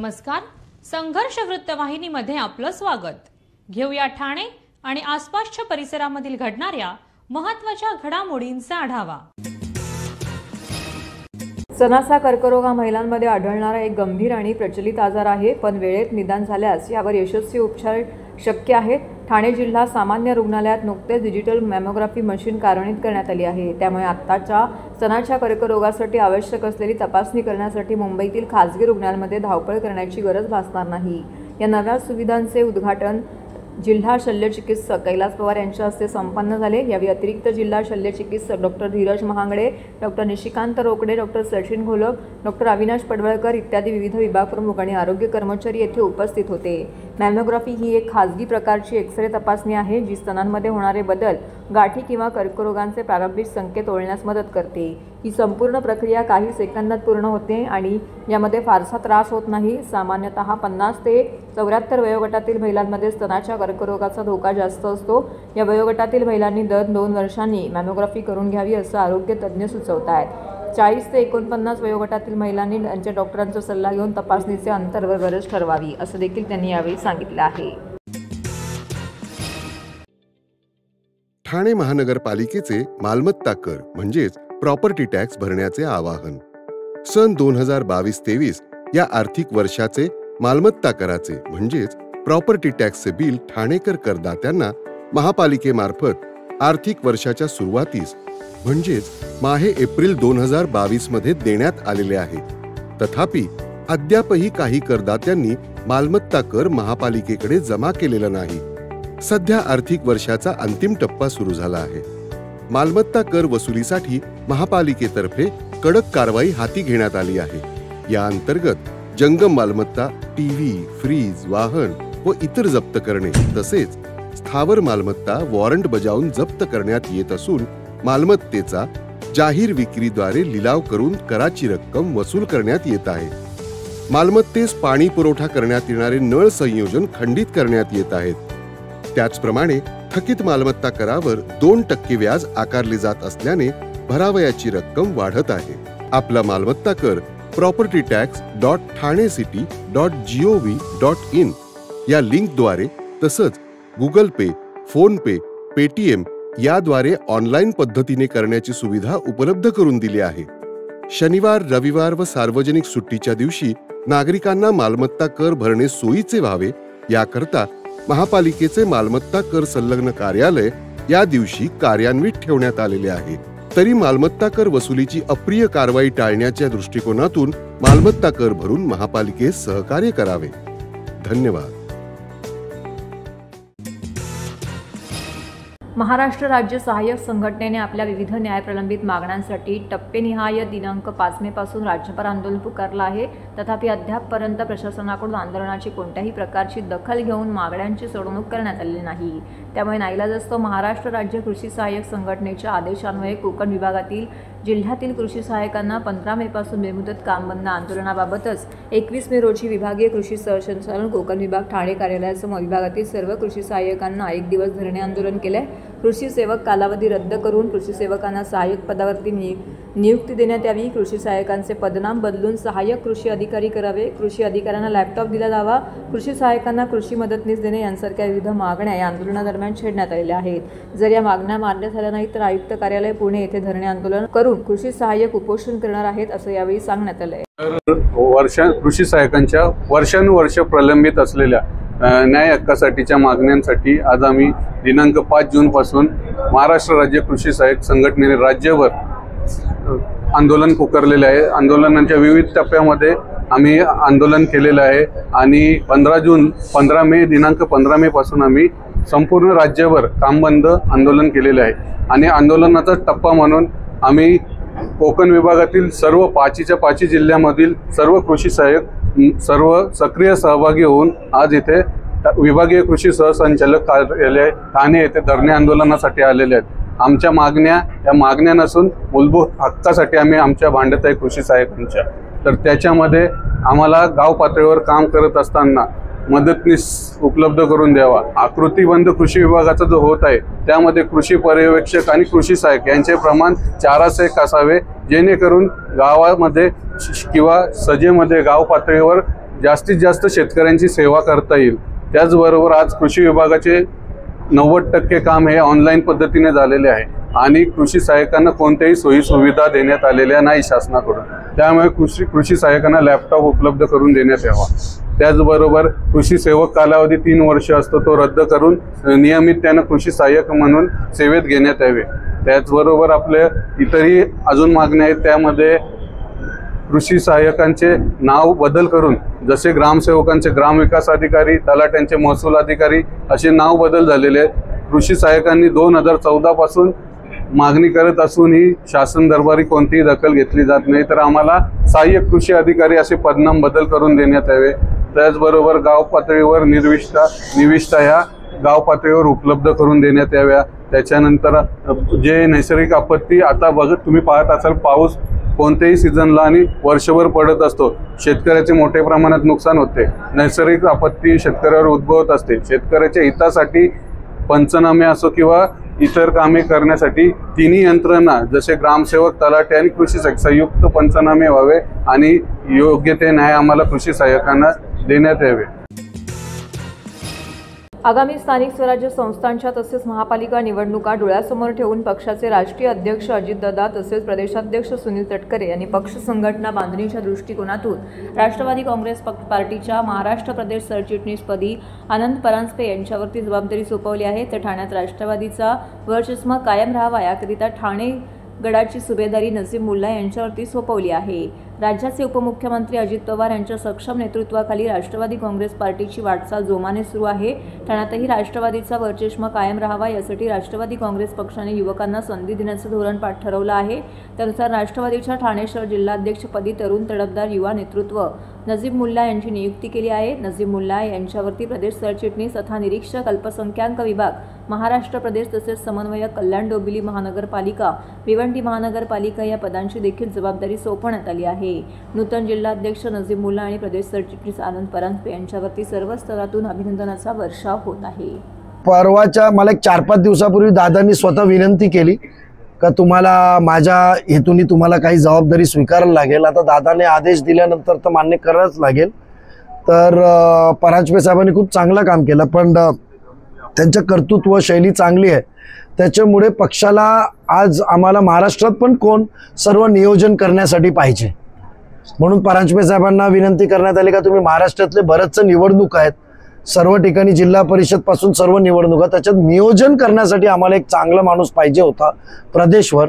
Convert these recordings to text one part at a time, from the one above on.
नमस्कार, संघर्ष वृत्तवाहिनीमध्ये आपलं स्वागत। घेऊया ठाणे आणि आसपासच्या परिसरामधील घडणाऱ्या महत्त्वाच्या घडामोडींचा आढावा। स्तनाचा कर्करोग हा महिलांमध्ये आढळणारा एक गंभीर आणि प्रचलित आजार आहे, पण वेळेत निदान झाल्यास यावर यशस्वी उपचार शक्य आहेत। ठाणे जिल्हा सामान्य रुग्णालयात नुकतेच डिजिटल मॅमोग्राफी मशीन कार्यान्वित करण्यात आली आहे। त्यामुळे आत्ताच्या स्तनाच्या कर्करोगासाठी आवश्यक असलेली तपासणी करण्यासाठी मुंबईतील खासगी रुग्णालयांमध्ये धावपळ करण्याची गरज भासणार नाही। या नव्या सुविधांचे उद्घाटन जिल्हा शल्यचिकित्सक कैलास पवार यांच्या हस्ते संपन्न झाले। या व्यतिरिक्त जिल्हा शल्यचिकित्सक doctor Dhiraj Mahangade, doctor Nishikant Rokade, doctor Sachin Gholap, doctor Avinash Padwalkar इत्यादी विविध विभाग प्रमुख आणि आरोग्य कर्मचारी येथे उपस्थित होते। मॅमोग्राफी ही एक खासगी प्रकारची एक्स-रे तपासणी आहे, जी स्तनांमध्ये होणारे बदल, गाठी किंवा कर्करोगांचे प्रारंभिक संकेत ओळखण्यास मदत करते। ही संपूर्ण प्रक्रिया काही सेकंदात पूर्ण होते आणि यामध्ये फारसा त्रास होत नाही। सामान्यतः 50 ते 74 वयोगटातील महिलांमध्ये स्तनाच्या कर्करोगाचा धोका जास्त असतो। या वयोगटातील महिलांनी दर 2 वर्षांनी मॅमोग्राफी करून घ्यावी असं आरोग्य तज्ज्ञ सुचवतात। 40 ते 49 वयोगटातील महिलांनी त्यांच्या डॉक्टरांचा सल्ला घेऊन तपासणीचे अंतर व गरज ठरवावी असं देखील त्यांनी यावेळी सांगितलं आहे। ठाणे महानगरपालिकेचे मालमत्ता कर म्हणजेच प्रॉपर्टी टॅक्स भरण्याचे आवाहन। सन 2022-23 या आर्थिक वर्षाचे मालमत्ता कराचे म्हणजेच प्रॉपर्टी टॅक्सचे बिल ठाणेकर करदात्यांना महापालिकेमार्फत आर्थिक वर्षाच्या सुरुवातीस म्हणजेच माहे एप्रिल 2022 मध्ये देण्यात आलेले आहे। तथापि अद्यापही काही करदात्यांनी मालमत्ता कर महापालिकेकडे जमा केलेला नाही। सध्या आर्थिक वर्षाचा अंतिम टप्पा सुरू झाला आहे। मालमत्ता कर वसुलीसाठी महापालिकेतर्फे कडक कारवाई हाती घेण्यात आली आहे। या अंतर्गत जंगम मालमत्ता, टीव्ही, फ्रीज, वाहन व इतर जप्त करणे तसेच स्थावर मालमत्ता वॉरंट बजावून जप्त करण्यात येत असून मालमत्तेचा जाहीर विक्रीद्वारे लिलाव करून कराची रक्कम वसूल करण्यात येत आहे। मालमत्तेस पाणी पुरवठा करण्यात येणारे नळ संयोजन खंडित करण्यात येत आहेत। त्याचप्रमाणे थकीत मालमत्ता करावर 2% व्याज आकारले जात असल्याने भरावयाची रक्कम वाढत आहे। आपला मालमत्ता कर propertytax.thanecity.gov.in या लिंकद्वारे तसंच गुगल पे, फोन पे, पेटीएम याद्वारे ऑनलाईन पद्धतीने करण्याची सुविधा उपलब्ध करून दिली आहे। शनिवार, रविवार व सार्वजनिक सुट्टीच्या दिवशी नागरिकांना मालमत्ता कर भरणे सोयीचे व्हावे याकरता महापालिकेचे मालमत्ता कर संलग्न कार्यालय या दिवशी कार्यान्वित ठेवण्यात आलेले आहे। तरी मालमत्ता कर वसुलीची अप्रिय कारवाई टाळण्याच्या दृष्टिकोनातून मालमत्ता कर भरून महापालिकेस सहकार्य करावे। धन्यवाद। महाराष्ट्र राज्य सहाय्यक संघटनेने आपल्या विविध न्यायप्रलंबित मागण्यांसाठी टप्पेनिहाय दिनांक 5 मे पासून राज्यभर आंदोलन पुकारलं आहे। तथापि अद्यापपर्यंत प्रशासनाकडून आंदोलनाची कोणत्याही प्रकारची दखल घेऊन मागण्यांची सोडवणूक करण्यात आलेली नाही। त्यामुळे नाईलाजास्तव महाराष्ट्र राज्य कृषी सहाय्यक संघटनेच्या आदेशान्वये कोकण विभागातील जिल्ह्यातील कृषी सहाय्यकांना 15 मे पासून बेमुदत काम बंद आंदोलनाबाबतच 21 मे रोजी विभागीय कृषी सहसंचालन कोकण विभाग ठाणे कार्यालयासमोर विभागातील सर्व कृषी सहाय्यकांना 1 दिवस धरणे आंदोलन केले। कृषी सेवक कालावधी रद्द करून कृषी सेवकांना सहाय्यक पदावरती नियुक्ती देण्यात यावी। कृषी सहाय्यकांचे पदनाम बदलून सहाय्यक कृषी अधिकारी करावे। कृषी अधिकाऱ्यांना लॅपटॉप दिला जावा। कृषी सहाय्यकांना कृषी मदतनीस देणे यांसारख्या विविध मागण्या या आंदोलनादरम्यान छेडण्यात आलेल्या आहेत। जर या मागण्या मान्य झाल्या नाहीत तर आयुक्त कार्यालय पुणे येथे धरणे आंदोलन करून कृषी सहाय्यक उपोषण करणार आहेत असं यावेळी सांगण्यात आलंय। कृषी सहाय्यकांच्या वर्षानुवर्ष प्रलंबित असलेल्या न्याय हक्कासाठीच्या मागण्यांसाठी आज आम्ही दिनांक 5 जून पासून महाराष्ट्र राज्य कृषी सहाय्यक संघटनेने राज्यभर आंदोलन पुकारलेले आहे। आंदोलनाच्या विविध टप्प्यामध्ये आम्ही आंदोलन केलेलं आहे आणि 15 मे दिनांक 15 मे पासून आम्ही संपूर्ण राज्यभर कामबंद आंदोलन केलेले आहे। आणि आंदोलनाचा टप्पा म्हणून आम्ही कोकण विभागातील सर्व 5 जिल्ह्यामधील सर्व कृषी सहाय्यक सर्व सक्रिय सहभागी होऊन आज इथे विभागीय कृषी सहसंचालक कार्यालय ठाणे येथे धरणे आंदोलनासाठी आलेले आहेत। आमच्या मागण्या या मागण्या नसून मूलभूत हक्कासाठी आम्ही आमच्या भांडत आहे कृषी सहाय्यकांच्या। तर त्याच्यामध्ये आम्हाला गाव पातळीवर काम करत असताना मदतनीस उपलब्ध करून द्यावा। आकृतीबंध कृषी विभागाचा जो होत आहे त्यामध्ये कृषी पर्यवेक्षक आणि कृषी सहाय्यक यांचे प्रमाण 4 असावे, जेणेकरून गावामध्ये किंवा सजेमध्ये गाव पातळीवर जास्तीत जास्त शेतकऱ्यांची सेवा करता येईल। त्याचबरोबर आज कृषी विभागाचे 90% काम हे ऑनलाईन पद्धतीने झालेले आहे आणि कृषी सहाय्यकांना कोणत्याही सोयी सुविधा देण्यात आलेल्या नाही शासनाकडून। त्यामुळे कृषी सहाय्यकांना लॅपटॉप उपलब्ध करून देण्यात यावा। त्याचबरोबर कृषी सेवक कालावधी 3 वर्ष असतो तो रद्द करून नियमित त्यांना कृषी सहाय्यक म्हणून सेवेत घेण्यात यावे। त्याचबरोबर आपले इतरही अजून मागण्या आहेत, त्यामध्ये कृषी सहाय्यकांचे नाव बदल करून जसे ग्रामसेवकांचे ग्रामविकास अधिकारी, तलाठ्यांचे महसूल अधिकारी असे नाव बदल झालेले आहेत। कृषी सहाय्यकांनी 2014 पासून मागणी करत असूनही शासन दरबारी कोणतीही दखल घेतली जात नाही, तर आम्हाला सहाय्यक कृषी अधिकारी असे पदनाम बदल करून देण्यात यावे। त्याचबरोबर गाव पातळीवर निविष्ठा ह्या गाव पातळीवर उपलब्ध करून देण्यात याव्या। त्याच्यानंतर जे नैसर्गिक आपत्ती आता तुम्ही पाहत असाल, पाऊस कोणत्याही सीझनला आणि वर्षभर पडत असतो, शेतकऱ्याचे मोठ्या प्रमाणात नुकसान होते। नैसर्गिक आपत्ती शेतकऱ्यावर उद्भवत असते। शेतकऱ्याच्या हितासाठी पंचनामे असो किंवा इतर कामे करण्यासाठी तिन्ही यंत्रणा जसे ग्रामसेवक, तलाठी आणि कृषी सहाय्यक संयुक्त पंचनामे व्हावे आणि योग्य ते न्याय आम्हाला कृषी सहाय्यकांना देण्यात यावे। आगामी स्थानिक स्वराज्य संस्थांच्या तसेच महापालिका निवडणुका डोळ्यासमोर ठेवून पक्षाचे राष्ट्रीय अध्यक्ष अजितदादा तसेच प्रदेशाध्यक्ष सुनील तटकरे यांनी पक्ष संघटना बांधणीच्या दृष्टिकोनातून राष्ट्रवादी काँग्रेस पक्षाच्या महाराष्ट्र प्रदेश सरचिटणीसपदी आनंद परांजपे यांच्यावरती जबाबदारी सोपवली आहे। तर ठाण्यात राष्ट्रवादीचा वरचष्मा कायम राहावा याकरिता ठाणे गडाची सुभेदारी नजीम मुल्ला यांच्यावरती सोपवली आहे। राज्याचे उपमुख्यमंत्री अजित पवार यांच्या सक्षम नेतृत्वाखाली राष्ट्रवादी काँग्रेस पार्टीची वाटचाल जोमाने सुरू आहे। ठाण्यातही राष्ट्रवादीचा वरचष्मा कायम राहावा यासाठी राष्ट्रवादी काँग्रेस पक्षाने युवकांना संधी देण्याचं धोरण ठरवलं आहे। त्यानुसार राष्ट्रवादीच्या ठाणे शहर जिल्हाध्यक्षपदी तरुण तडफदार युवा नेतृत्व नजीम मुल्ला यांची नियुक्ती केली आहे। नजीम मुल्ला यांच्यावरती प्रदेश सरचिटणीस तथा निरीक्षक अल्पसंख्याक विभाग महाराष्ट्र प्रदेश तसेच समन्वयक कल्याण डोंबिवली महानगरपालिका भिवंडी महानगरपालिका या पदांची देखील जबाबदारी सोपवण्यात आली आहे। नूतन जिल्हाध्यक्ष नजीम मुल्ला आणि प्रदेश सरचिटणीस आनंद परांजपे यांच्यावरती सर्व स्तरातून अभिनंदनाचा वर्षाव होत आहे। परवाच्या मला 4-5 दिवसापूर्वी दादांनी स्वतः विनंती केली का तुम्हाला माझ्या हेतून तुम्हाला काही जबाबदारी स्वीकारायला लागेल। आता दादाने आदेश दिल्यानंतर तर मान्य करावंच लागेल। तर परांजपे साहेबांनी खूप चांगलं काम केलं, पण त्यांचं कर्तृत्व शैली चांगली आहे, त्याच्यामुळे पक्षाला आज आम्हाला महाराष्ट्रात पण कोण सर्व नियोजन करण्यासाठी पाहिजे, म्हणून परांजपे साहेबांना विनंती करण्यात आली का तुम्ही महाराष्ट्रातले बरेचसे निवडणूक आहेत, सर्व ठिकाणी जिल्हा परिषद पासून सर्व निवडणुका, त्याच्यात नियोजन करण्यासाठी आम्हाला एक चांगला माणूस पाहिजे होता प्रदेशवर,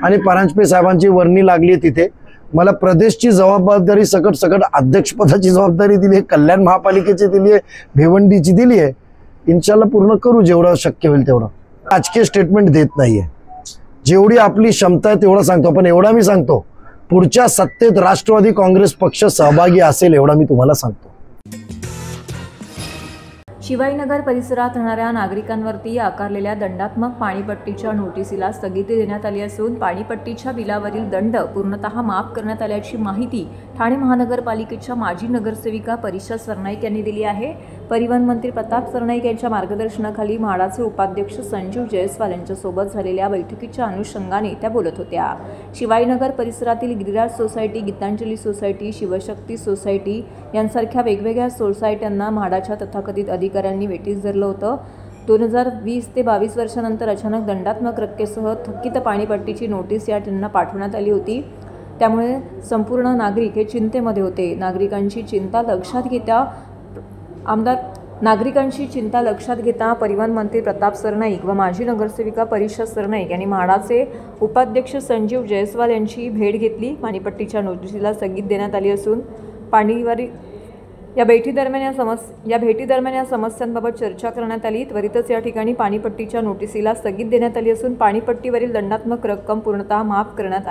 आणि परांजपे साहेबांची वर्णी लागली तिथे। मला प्रदेशची जबाबदारी सकट अध्यक्षपदाची जबाबदारी दिली आहे, कल्याण महापालिकेची दिली आहे, भिवंडीची दिली आहे। इन्शाल्लाह पूर्ण करू जेवढं शक्य होईल तेवढं। राजकीय स्टेटमेंट देत नाहीये, जेवढी आपली क्षमता आहे तेवढं सांगतो। पण एवढा मी सांगतो, पुढच्या सत्तेत राष्ट्रवादी काँग्रेस पक्ष सहभागी असेल एवढा मी तुम्हाला सांगतो। शिवाजीनगर परिसरात राहणाऱ्या नागरिकांवरती आकारलेल्या दंडात्मक पाणीपट्टीच्या नोटिसीला स्थगिती देण्यात आली असून पाणीपट्टीच्या बिलावरील दंड पूर्णतः माफ करण्यात आल्याची माहिती ठाणे महानगरपालिकेच्या माजी नगरसेविका परिषा सरनाईक यांनी दिली आहे। परिवहन मंत्री प्रताप सरनाईक यांच्या मार्गदर्शनाखाली म्हाडाचे उपाध्यक्ष संजीव जयस्वाल यांच्यासोबत झालेल्या बैठकीच्या अनुषंगाने त्या बोलत होत्या। शिवाजीनगर परिसरातील Giriraj society, Gitanjali society, Shivshakti society यांसारख्या वेगवेगळ्या सोसायट्यांना म्हाडाच्या तथाकथित अधिकाऱ्यांनी वेठीस धरलं होतं। 2020 ते 22 वर्षानंतर अचानक दंडात्मक रक्कमेसह थकीत पाणीपट्टीची नोटीस या त्यांना पाठवण्यात आली होती। त्यामुळे संपूर्ण नागरिक हे चिंतेमध्ये होते। नागरिकांची चिंता लक्षात घेता परिवहन मंत्री प्रताप सरनाईक व माजी नगरसेविका परिषा सरनाईक यांनी म्हाडाचे उपाध्यक्ष संजीव जयस्वाल यांची भेट घेतली। पाणीपट्टीच्या नोटिसीला स्थगिती देण्यात आली असून या भेटीदरम्यान या समस्यांबाबत चर्चा करण्यात आली। त्वरितच या ठिकाणी पाणीपट्टीच्या नोटिसीला स्थगिती देण्यात आली असून पाणीपट्टीवरील दंडात्मक रक्कम पूर्णतः माफ करण्यात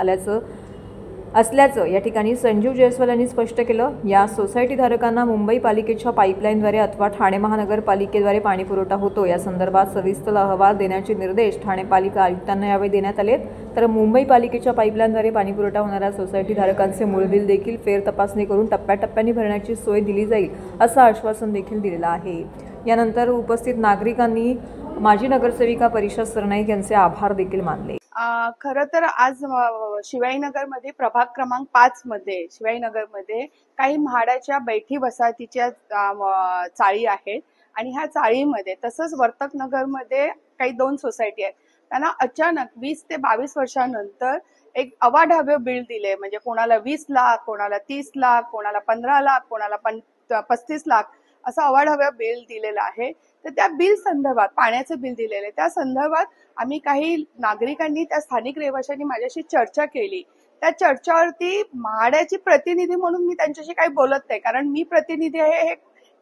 असल्याचं या ठिकाणी संजीव जयस्वाल यांनी स्पष्ट केलं। या सोसायटी धारकांना मुंबई पालिकेच्या पाईपलाईनद्वारे अथवा ठाणे महानगरपालिकेद्वारे पाणीपुरवठा होतो या संदर्भात सविस्तर अहवाल देण्याचे निर्देश ठाणे पालिका आयुक्तांना यावेळी देण्यात आलेत। तर मुंबई पालिकेच्या पाईपलाईनद्वारे पाणीपुरवठा होणाऱ्या सोसायटी धारकांचे मूळ बिल देखील फेर तपासणी करून टप्प्याटप्प्याने भरण्याची सोय दिली जाईल असं आश्वासन देखील दिलेलं आहे। यानंतर उपस्थित नागरिकांनी माजी नगरसेविका परिषा सरनाईक यांचे आभार देखील मानले। खरं तर आज शिवाईनगरमध्ये प्रभाग क्रमांक 5 मध्ये शिवाईनगरमध्ये काही म्हाडाच्या बैठी वसाहतीच्या चाळी आहेत आणि ह्या चाळीमध्ये तसंच वर्तकनगरमध्ये काही 2 सोसायटी आहेत. त्यांना अचानक 20 ते 22 वर्षानंतर एक अवाढव्य बिल दिले, म्हणजे कोणाला 20 लाख, कोणाला 30 लाख, कोणाला 15 लाख, कोणाला 35 लाख असं अवाढव्य बिल दिलेलं आहे. तर त्या बिल संदर्भात, पाण्याचं बिल दिलेलं आहे, त्या संदर्भात आम्ही काही नागरिकांनी, त्या स्थानिक रहिवाशांनी माझ्याशी चर्चा केली. त्या चर्चावरती म्हाडाची प्रतिनिधी म्हणून मी त्यांच्याशी काही बोलत नाही, कारण मी प्रतिनिधी आहे हे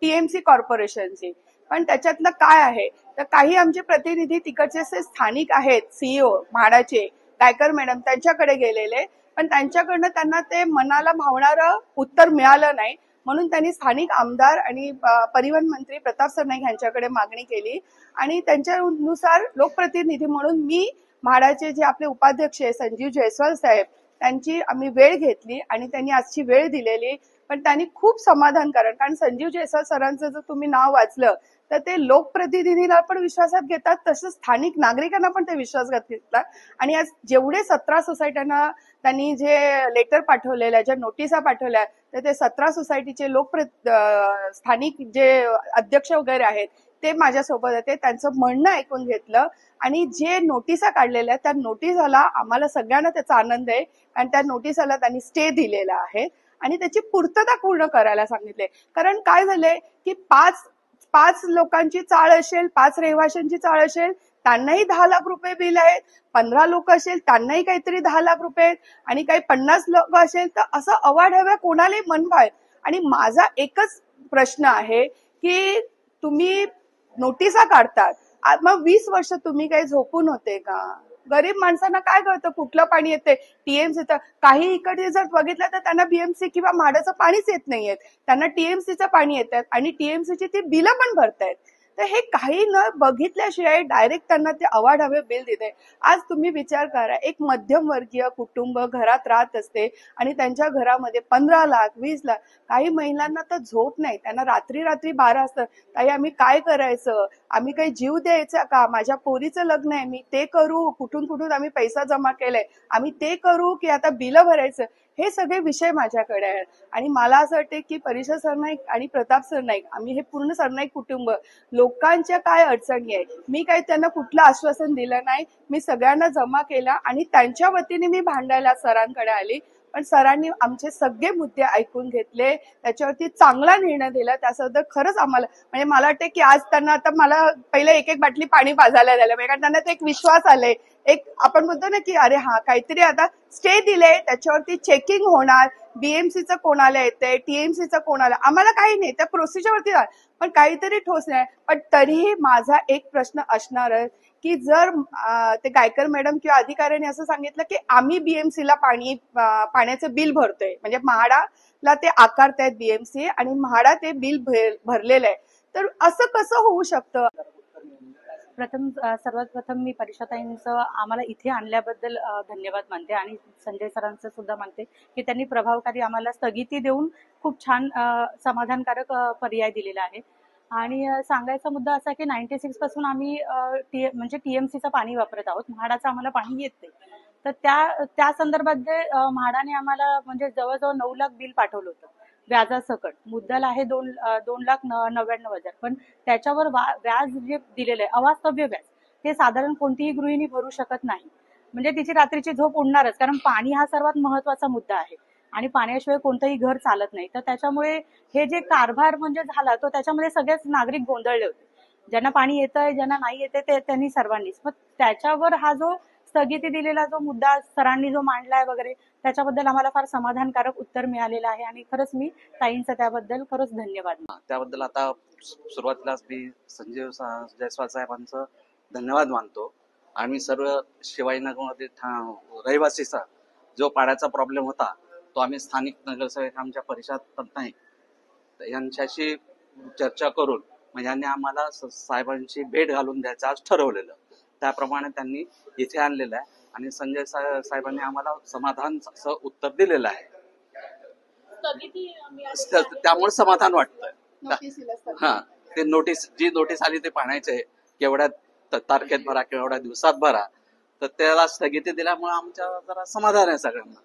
टीएमसी कॉर्पोरेशनची. पण त्याच्यातलं काय आहे तर काही आमचे प्रतिनिधी तिकडचे स्थानिक आहेत, सीईओ म्हाडाचे गायकर मॅडम, त्यांच्याकडे गेलेले, पण त्यांच्याकडनं त्यांना ते मनाला भावणारं उत्तर मिळालं नाही. म्हणून त्यांनी स्थानिक आमदार आणि परिवहन मंत्री प्रताप सरनाईक यांच्याकडे मागणी केली आणि त्यांच्यानुसार लोकप्रतिनिधी म्हणून मी म्हाडाचे जे आपले उपाध्यक्ष आहे संजीव जयस्वाल साहेब, त्यांची आम्ही वेळ घेतली आणि त्यांनी आजची वेळ दिलेली. पण त्यांनी खूप समाधानकारक, कारण संजीव जयस्वाल सरांचं जर तुम्ही नाव वाचलं तर ते लोकप्रतिनिधीला पण विश्वासात घेतात, तसंच स्थानिक नागरिकांना पण ते विश्वासात घेतात. आणि आज जेवढे 17 सोसायट्यांना त्यांनी जे लेटर पाठवलेलं आहे, ज्या नोटिसा पाठवल्या, तर ते 17 सोसायटीचे स्थानिक जे अध्यक्ष वगैरे आहेत ते माझ्यासोबत होते. त्यांचं म्हणणं ऐकून घेतलं आणि जे नोटिसा काढलेल्या आहेत त्या नोटिसाला आम्हाला सगळ्यांना त्याचा आनंद आहे, कारण त्या नोटिसाला त्यांनी स्टे दिलेला आहे आणि त्याची पूर्तता पूर्ण करायला सांगितले. कारण काय झालंय की पाच लोकांची चाळ असेल, 5 रहिवाशांची चाळ असेल, त्यांनाही 10 लाख रुपये बिल आहेत. 15 लोक असेल त्यांनाही काहीतरी 10 लाख रुपये आहेत आणि काही 50 लोक असेल तर असं अवाढव्य कोणालाही मनवाय. आणि माझा एकच प्रश्न आहे की तुम्ही नोटिसा काढतात, मग 20 वर्ष तुम्ही काही झोपून होते का? गरीब माणसांना काय कळतं कुठलं पाणी येते? टीएमसीचं काही इकडे जर बघितलं तर त्यांना बीएमसी किंवा म्हाडाचं पाणीच येत नाहीये, त्यांना टीएमसीचं पाणी येतात आणि टीएमसीची ती बिलं पण भरतायत. तर हे काही न बघितल्याशिवाय डायरेक्ट त्यांना ते अवाढव्य बिल देते. आज तुम्ही विचार करा, एक मध्यमवर्गीय कुटुंब घरात राहत असते आणि त्यांच्या घरामध्ये 15 लाख 20 लाख, काही महिलांना तर झोप नाही, त्यांना रात्री 12 असतं, ताई आम्ही काय करायचं, आम्ही काही जीव द्यायचा का, माझ्या पोरीचं लग्न आहे, मी ते करू, कुठून आम्ही पैसा जमा केलाय, आम्ही ते करू की आता बिलं भरायचं, हे सगळे विषय माझ्याकडे आहेत. आणि मला असं वाटते की परिषद सरनाईक आणि प्रताप सरनाईक, आम्ही हे पूर्ण सरनाईक कुटुंब, लोकांच्या काय अडचणी आहे, मी काही त्यांना कुठलं आश्वासन दिलं नाही, मी सगळ्यांना जमा केला आणि त्यांच्या वतीने मी भांडायला सरांकडे आली. पण सरांनी आमचे सगळे मुद्दे ऐकून घेतले, त्याच्यावरती चांगला निर्णय दिला. त्याबद्दल खरंच आम्हाला, म्हणजे मला वाटतं की आज त्यांना आता मला पहिले एक बाटली पाणी पाजायला द्यायला, कारण त्यांना ते एक विश्वास आले, एक आपण म्हणतो ना की अरे हा काहीतरी आता स्टे दिले, त्याच्यावरती चेकिंग होणार, बीएमसीचं कोणाला येतंय, टीएमसीचं कोणाला, आम्हाला काही नाही, त्या प्रोसिजरवरती पण काहीतरी ठोस नाही. पण तरीही माझा एक प्रश्न असणार आहे की जर ते गायकर मॅडम किंवा अधिकाऱ्यांनी असं सांगितलं की आम्ही बीएमसीला पाण्याचं बिल भरतोय, म्हणजे म्हाडाला ते आकारतायत बीएमसी आणि म्हाडा ते बिल भरलेलं आहे, तर असं कसं होऊ शकतं? सर्वात प्रथम मी परिषदांचं आम्हाला इथे आणल्याबद्दल धन्यवाद मानते आणि संजय सरांचं सुद्धा मानते की त्यांनी प्रभावकारी आम्हाला स्थगिती देऊन खूप छान समाधानकारक पर्याय दिलेला आहे. आणि सांगायचा मुद्दा असा की 96 पासून आम्ही म्हणजे टीएमसीचं पाणी वापरत आहोत, म्हाडाचं आम्हाला पाणी येत नाही. तर त्या संदर्भात जे म्हाडाने आम्हाला म्हणजे जवळजवळ 9 लाख बिल पाठवलं होतं व्याजासकट. मुद्दल आहे 2,99,000, पण त्याच्यावर व्याज जे दिलेलं आहे अवास्तव्य व्याज, ते साधारण कोणतीही गृहिणी भरू शकत नाही. म्हणजे तिची रात्रीची झोप उडणारच, कारण पाणी हा सर्वात महत्वाचा मुद्दा आहे आणि पाण्याशिवाय कोणतंही घर चालत नाही. तर त्याच्यामुळे हे जे कारभार म्हणजे झाला तो त्याच्यामध्ये सगळेच नागरिक गोंधळले होते, ज्यांना पाणी येतंय ज्यांना नाही येते ते त्यांनी सर्वांनीच. मग त्याच्यावर हा जो स्थगिती दिलेला जो मुद्दा सरांनी जो मांडलाय वगैरे, त्याच्याबद्दल आम्हाला फार समाधानकारक उत्तर मिळालेलं आहे आणि खरंच मी ताईंचं त्याबद्दल खरंच धन्यवाद. त्याबद्दल आता सुरुवातीलाच मी संजय जयस्वाल साहेबांचं धन्यवाद मानतो. आम्ही सर्व शिवाजीनगरमध्ये रहिवासीचा जो पाण्याचा प्रॉब्लेम होता तो आम्ही स्थानिक नगरसेवक आमच्या परिषद नाही यांच्याशी चर्चा करून म्हणजे यांनी आम्हाला साहेबांची भेट घालून द्यायचं आज ठरवलेलं, त्याप्रमाणे त्यांनी इथे आणलेलं आहे आणि संजय साहेबांनी आम्हाला समाधान उत्तर दिलेलं आहे. त्यामुळे समाधान वाटतंय. हा, ते जी नोटीस आली ते पाण्याचे केवढ्या तारखेत भरा, केवढ्या दिवसात भरा, तर त्याला स्थगिती दिल्यामुळे आमच्या जरा समाधान आहे सगळ्यांना.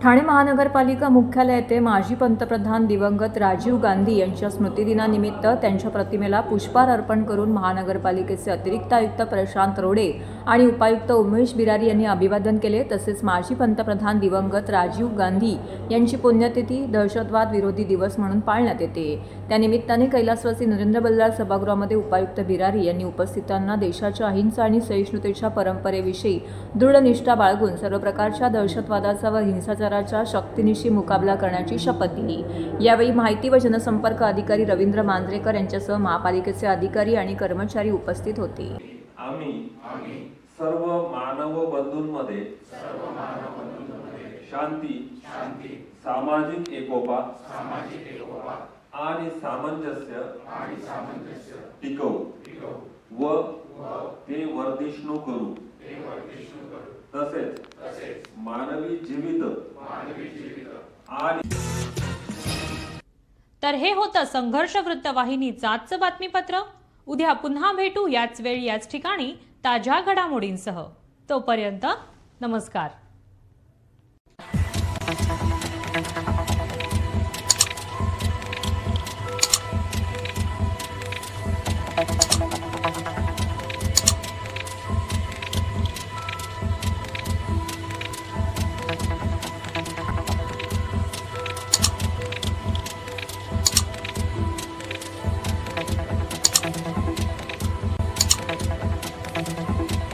ठाणे महानगरपालिका मुख्यालय येथे माजी पंतप्रधान दिवंगत राजीव गांधी यांच्या स्मृतिदिनानिमित्त त्यांच्या प्रतिमेला पुष्पहार अर्पण करून महानगरपालिकेचे अतिरिक्त आयुक्त प्रशांत रोडे आणि उपायुक्त उमेश बिरारी यांनी अभिवादन केले. तसेच माजी पंतप्रधान दिवंगत राजीव गांधी यांची पुण्यतिथी दहशतवाद विरोधी दिवस म्हणून पाळण्यात येते. त्यानिमित्ताने कैलासवासी नरेंद्र बल्लाळ सभागृहामध्ये उपायुक्त बिरारी यांनी उपस्थितांना देशाच्या अहिंसा आणि सहिष्णुतेच्या परंपरेविषयी दृढ निष्ठा बाळगून सर्व प्रकारच्या दहशतवादाचा व हिंसाचाराच्या शक्तीनिशी मुकाबला करण्याची शपथ दिली. यावेळी माहिती व जनसंपर्क अधिकारी रवींद्र मांजरेकर यांच्यासह महापालिकेचे अधिकारी आणि कर्मचारी उपस्थित होते. आम्ही सर्व मानव बंधूंमध्ये शांती, सामाजिक एकोपा आणि सामंजस्य टिकवू व ते वर्धिष्णू करू. तसेच मानवी जीवित आणि तर हे होतं संघर्ष वृत्तवाहिनीचं आजचं बातमीपत्र. उद्या पुन्हा भेटू याच वेळी याच ठिकाणी ताज्या घडामोडींसह. तोपर्यंत नमस्कार.